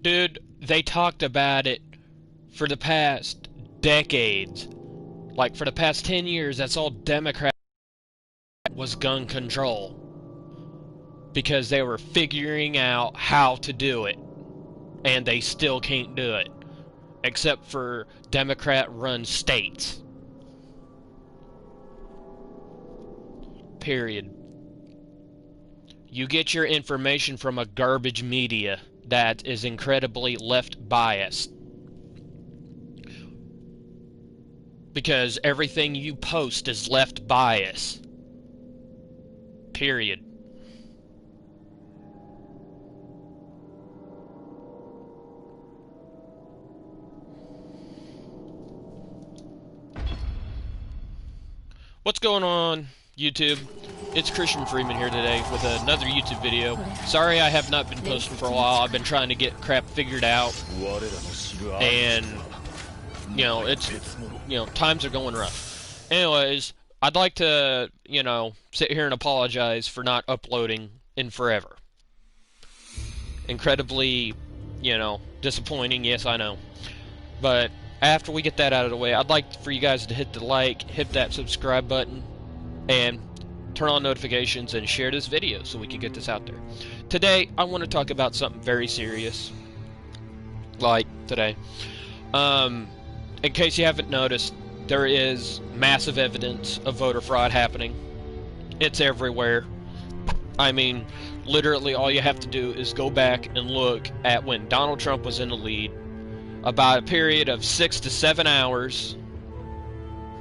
Dude, they talked about it for the past decades. Like, for the past 10 years, that's all Democrats was gun control. Because they were figuring out how to do it. And they still can't do it. Except for Democrat-run states. Period. You get your information from a garbage media that is incredibly left biased. Because everything you post is left bias. Period. What's going on, YouTube? It's Christian Freeman here today with another YouTube video. Sorry I have not been posting for a while. I've been trying to get crap figured out. And, times are going rough. Anyways, I'd like to, sit here and apologize for not uploading in forever. Incredibly, disappointing, yes, I know. But after we get that out of the way, I'd like for you guys to hit the like, hit that subscribe button, and turn on notifications and share this video so we can get this out there. Today, I want to talk about something very serious. Like today. In case you haven't noticed, there is massive evidence of voter fraud happening. It's everywhere. I mean, literally all you have to do is go back and look at when Donald Trump was in the lead. About a period of 6 to 7 hours,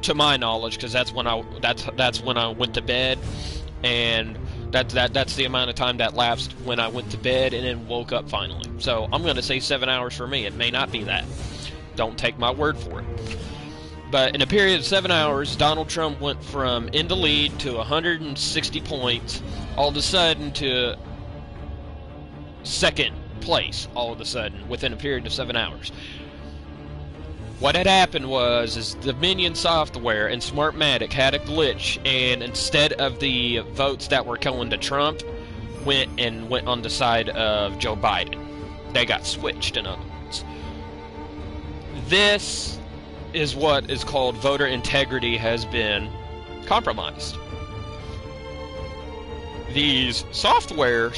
to my knowledge, because that's when I went to bed, and that's the amount of time that lapsed when I went to bed and then woke up finally. So I'm going to say 7 hours for me. It may not be that. Don't take my word for it. But in a period of 7 hours, Donald Trump went from in the lead to 160 points, all of a sudden to second place all of a sudden within a period of 7 hours. What had happened was Dominion software and Smartmatic had a glitch, and instead of the votes that were going to Trump went on the side of Joe Biden. They got switched, in other words. This is what is called voter integrity has been compromised. These software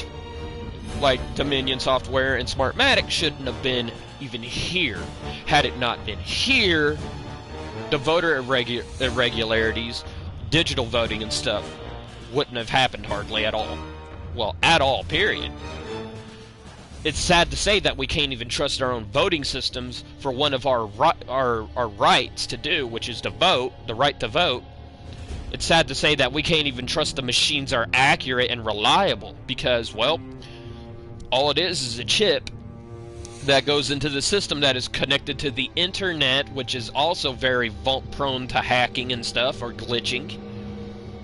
like Dominion software and Smartmatic shouldn't have been even here. Had it not been here, the voter irregularities, digital voting and stuff wouldn't have happened hardly at all. Well, at all, period. It's sad to say that we can't even trust our own voting systems for one of our rights to do, which is to vote, the right to vote. It's sad to say that we can't even trust the machines are accurate and reliable because, well, all it is a chip that goes into the system that is connected to the internet, which is also very prone to hacking and stuff, or glitching.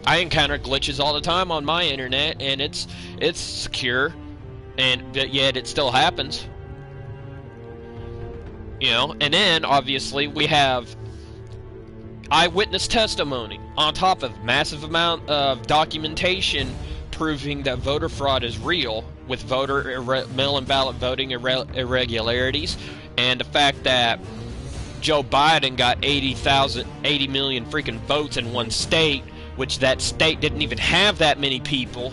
I encounter glitches all the time on my internet, and it's secure, but yet it still happens. And then, obviously, we have eyewitness testimony, on top of massive amount of documentation proving that voter fraud is real, with mail-in ballot voting irregularities, and the fact that Joe Biden got 80 million freaking votes in one state, which that state didn't even have that many people.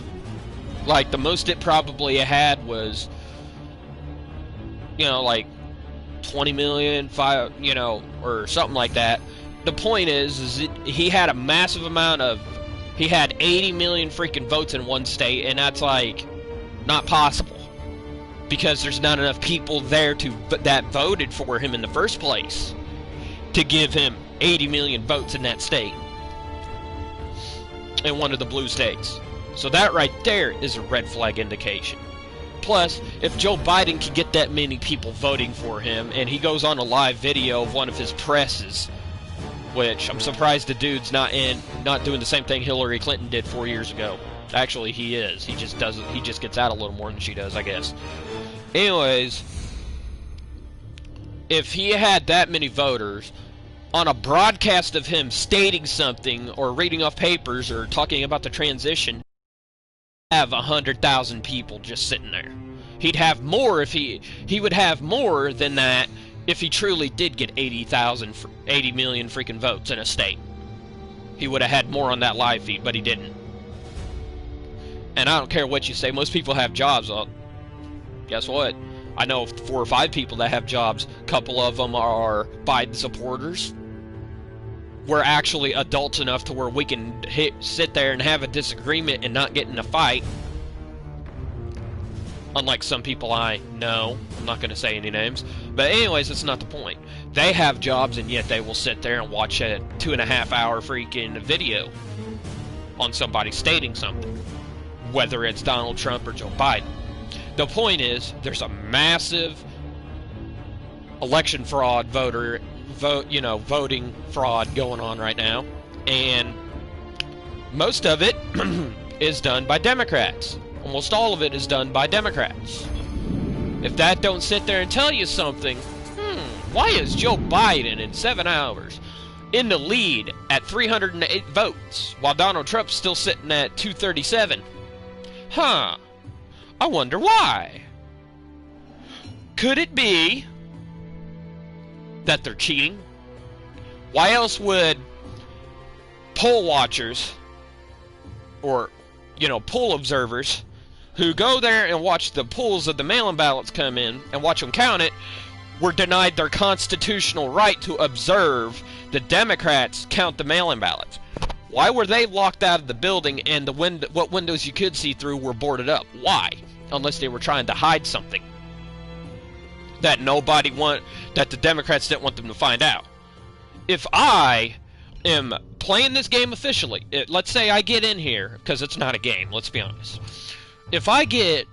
Like, the most it probably had was, like 20 million, or something like that. The point is he had a massive amount of, he had 80 million freaking votes in one state, and that's like not possible because there's not enough people there that voted for him in the first place to give him 80 million votes in that state, in one of the blue states. So that right there is a red flag indication. Plus, if Joe Biden can get that many people voting for him, and he goes on a live video of one of his presses, which I'm surprised the dude's not doing the same thing Hillary Clinton did 4 years ago. Actually, he is. He just gets out a little more than she does, I guess. Anyways, if he had that many voters on a broadcast of him stating something or reading off papers or talking about the transition, have 100,000 people just sitting there. He'd have more if he would have more than that if he truly did get 80 million freaking votes in a state. He would have had more on that live feed, but he didn't. And I don't care what you say, most people have jobs. Well, guess what? I know 4 or 5 people that have jobs. A couple of them are Biden supporters. We're actually adults enough to where we can sit there and have a disagreement and not get in a fight. Unlike some people I know. I'm not going to say any names. But anyways, that's not the point. They have jobs, and yet they will sit there and watch a 2.5-hour freaking video on somebody stating something. Whether it's Donald Trump or Joe Biden. The point is, there's a massive election fraud voting fraud going on right now, and most of it is done by Democrats. Almost all of it is done by Democrats. If that don't sit there and tell you something, why is Joe Biden in 7 hours in the lead at 308 votes, while Donald Trump's still sitting at 237? Huh. I wonder why. Could it be that they're cheating? Why else would poll watchers or, poll observers who go there and watch the polls of the mail-in ballots come in and watch them count it were denied their constitutional right to observe the Democrats count the mail-in ballots? Why were they locked out of the building and what windows you could see through were boarded up? Why? Unless they were trying to hide something that that the Democrats didn't want them to find out. If I am playing this game officially, let's say I get in here, because it's not a game, let's be honest. If I get,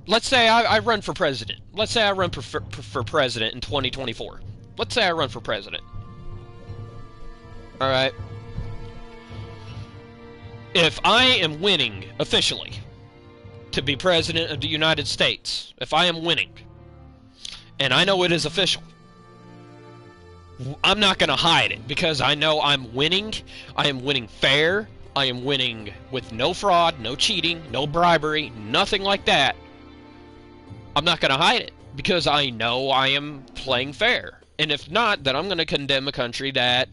let's say I run for president. Let's say I run for president in 2024. Let's say I run for president. Alright. If I am winning officially to be president of the United States, if I am winning, and I know it is official, I'm not going to hide it, because I know I'm winning. I am winning fair. I am winning with no fraud, no cheating, no bribery, nothing like that. I'm not going to hide it, because I know I am playing fair. And if not, then I'm going to condemn a country that,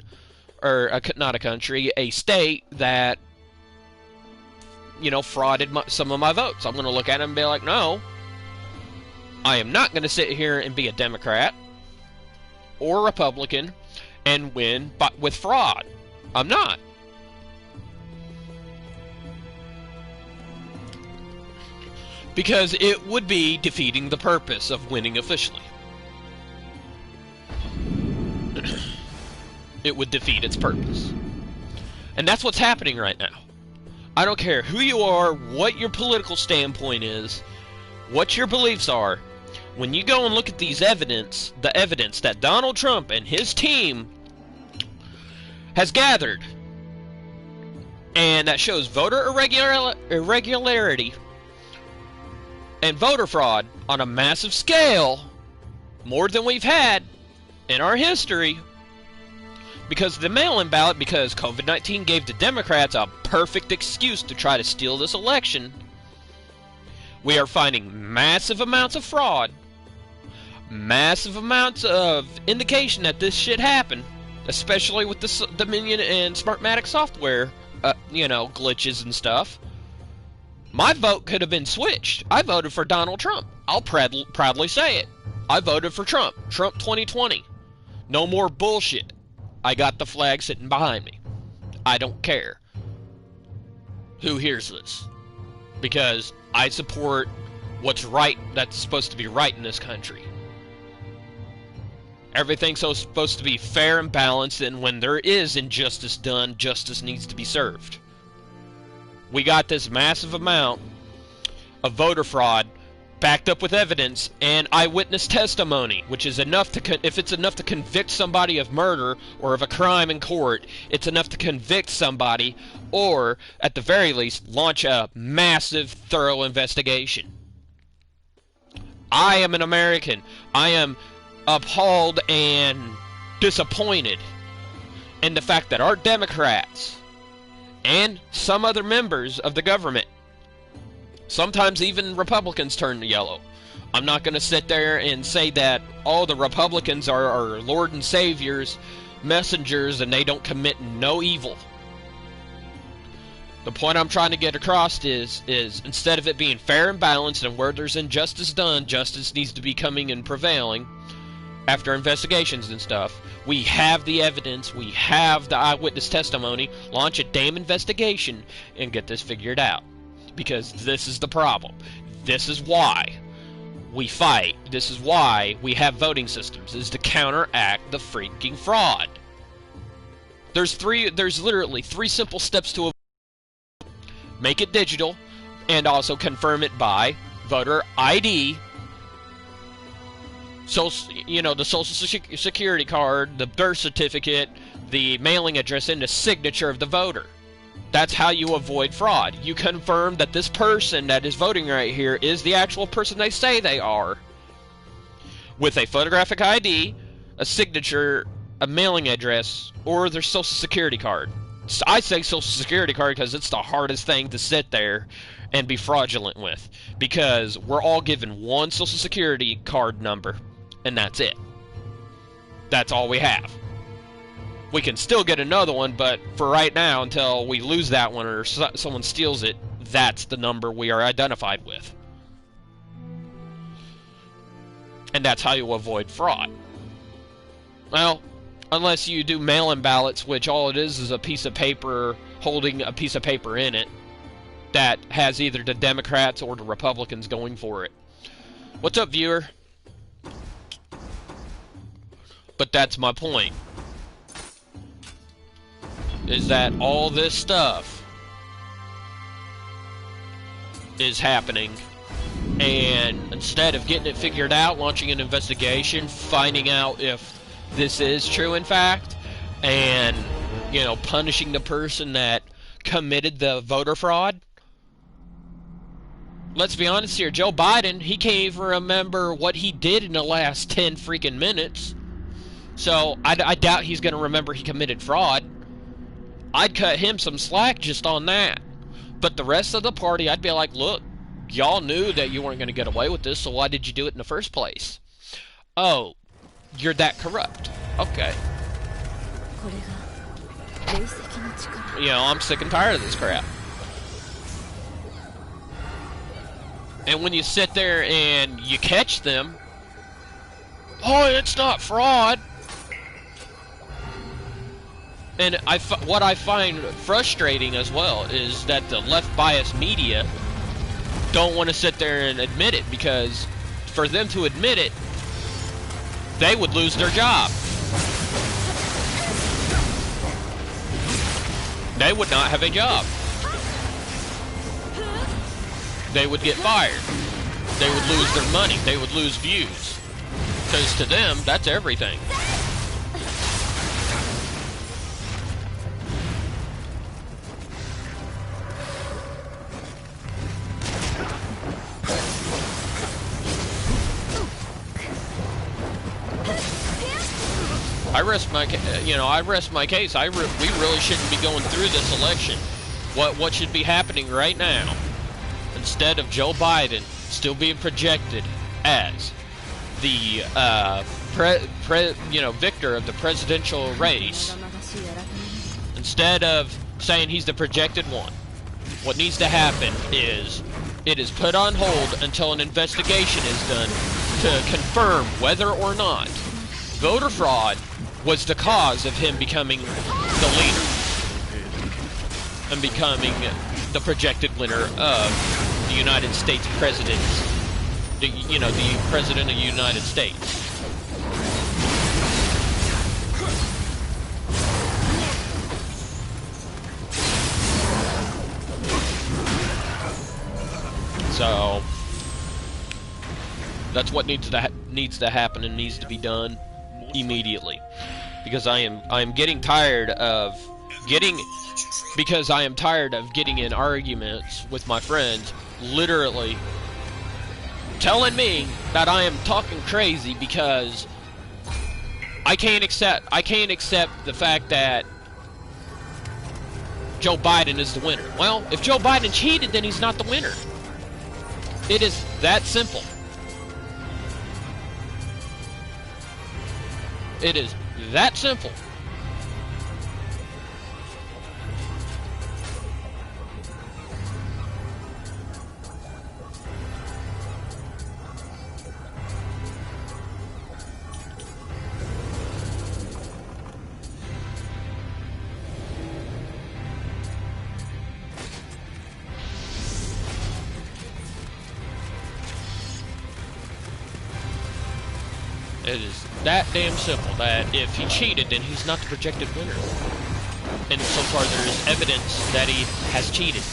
not a country, a state that, frauded some of my votes. I'm going to look at it and be like, no, I am not going to sit here and be a Democrat or Republican and win with fraud. I'm not. Because it would be defeating the purpose of winning officially. It would defeat its purpose. And that's what's happening right now. I don't care who you are, what your political standpoint is, what your beliefs are. When you go and look at the evidence that Donald Trump and his team has gathered, and that shows voter irregularity and voter fraud on a massive scale, more than we've had in our history, because of the mail-in ballot, because COVID-19 gave the Democrats a perfect excuse to try to steal this election. We are finding massive amounts of fraud, massive amounts of indication that this shit happened, especially with the Dominion and Smartmatic software, glitches and stuff. My vote could have been switched. I voted for Donald Trump. I'll proudly say it. I voted for Trump. Trump 2020. No more bullshit. I got the flag sitting behind me. I don't care who hears this, because I support what's right, that's supposed to be right in this country. Everything's supposed to be fair and balanced, and when there is injustice done, justice needs to be served. We got this massive amount of voter fraud backed up with evidence and eyewitness testimony, which is enough to, if it's enough to convict somebody of murder or of a crime in court, it's enough to convict somebody, or at the very least launch a massive, thorough investigation. I am an American. I am appalled and disappointed in the fact that our Democrats and some other members of the government Sometimes even Republicans turn yellow. I'm not going to sit there and say that all the Republicans are our Lord and Saviors, messengers, and they don't commit no evil. The point I'm trying to get across is instead of it being fair and balanced, and where there's injustice done, justice needs to be coming and prevailing after investigations and stuff. We have the evidence, we have the eyewitness testimony. Launch a damn investigation and get this figured out. Because this is the problem. This is why we fight. This is why we have voting systems, is to counteract the freaking fraud. There's literally three simple steps to avoid. Make it digital, and also confirm it by voter ID. So, you know, the social security card, the birth certificate, the mailing address, and the signature of the voter. That's how you avoid fraud. You confirm that this person that is voting right here is the actual person they say they are, with a photographic ID, a signature, a mailing address, or their social security card. So I say social security card because it's the hardest thing to sit there and be fraudulent with, because we're all given one social security card number, and that's it. That's all we have. We can still get another one, but for right now, until we lose that one or someone steals it, that's the number we are identified with. And that's how you avoid fraud. Well, unless you do mail-in ballots, which all it is a piece of paper holding a piece of paper in it that has either the Democrats or the Republicans going for it. What's up, viewer? But that's my point. Is that all this stuff is happening, and instead of getting it figured out, launching an investigation, finding out if this is true in fact, and, you know, punishing the person that committed the voter fraud. Let's be honest here, Joe Biden, he can't even remember what he did in the last 10 freaking minutes. So I doubt he's going to remember he committed fraud. I'd cut him some slack just on that. But the rest of the party, I'd be like, look, y'all knew that you weren't going to get away with this, so why did you do it in the first place? Oh, you're that corrupt. Okay. You know, I'm sick and tired of this crap. And when you sit there and you catch them, oh, it's not fraud. And what I find frustrating as well is that the left-biased media don't want to sit there and admit it, because for them to admit it, they would lose their job. They would not have a job. They would get fired. They would lose their money. They would lose views. Because to them, that's everything. I rest my case. We really shouldn't be going through this election. What should be happening right now, instead of Joe Biden still being projected as the victor of the presidential race, instead of saying he's the projected one, what needs to happen is it is put on hold until an investigation is done to confirm whether or not voter fraud was the cause of him becoming the leader and becoming the projected winner of the United States president, the president of the United States. So that's what needs to happen and needs to be done immediately, because I am getting tired of getting in arguments with my friends, literally telling me that I am talking crazy because I can't accept the fact that Joe Biden is the winner. Well, if Joe Biden cheated, then he's not the winner. It is that simple. It is that simple. It is that damn simple that if he cheated, then he's not the projected winner. And so far there is evidence that he has cheated.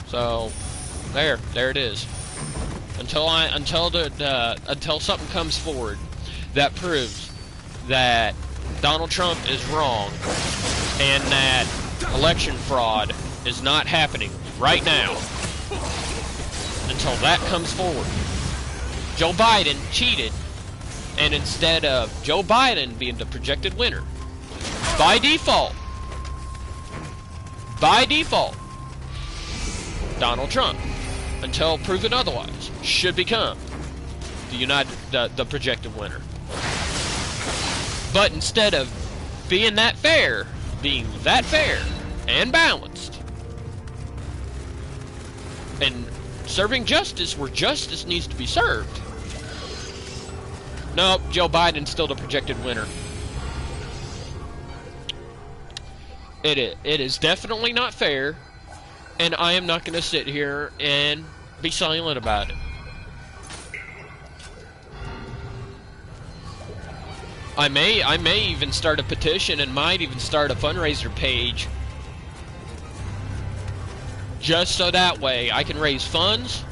So, there it is. Until something comes forward that proves that Donald Trump is wrong and that election fraud is not happening right now. Until that comes forward. Joe Biden cheated, and instead of Joe Biden being the projected winner, by default, Donald Trump, until proven otherwise, should become the projected winner. But instead of being that fair and balanced, and serving justice where justice needs to be served, nope, Joe Biden's still the projected winner. It is definitely not fair, and I am not going to sit here and be silent about it. I may even start a petition and might even start a fundraiser page just so that way I can raise funds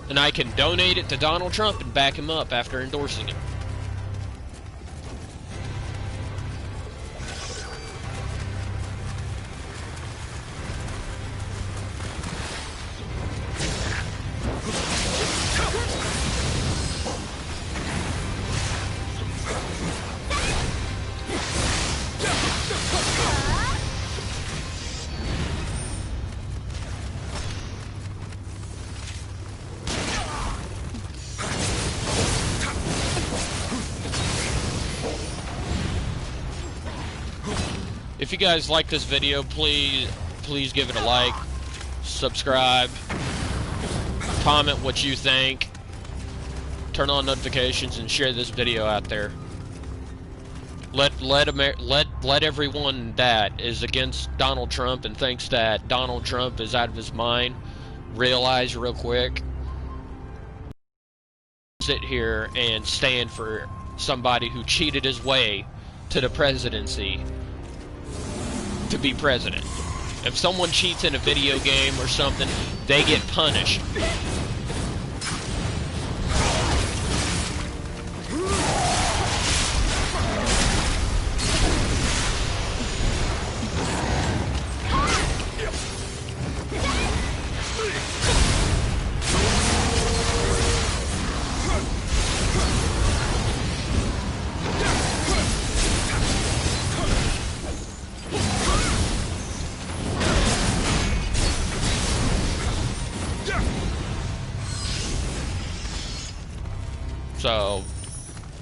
and I can donate it to Donald Trump and back him up after endorsing him. If you guys like this video, please give it a like, subscribe, comment what you think, turn on notifications, and share this video out there. Let everyone that is against Donald Trump and thinks that Donald Trump is out of his mind realize real quick. Sit here and stand for somebody who cheated his way to the presidency to be president. If someone cheats in a video game or something, they get punished. So,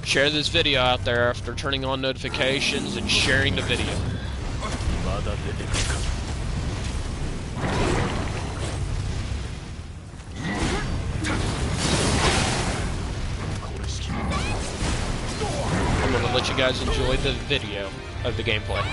share this video out there after turning on notifications and sharing the video. I'm going to let you guys enjoy the video of the gameplay.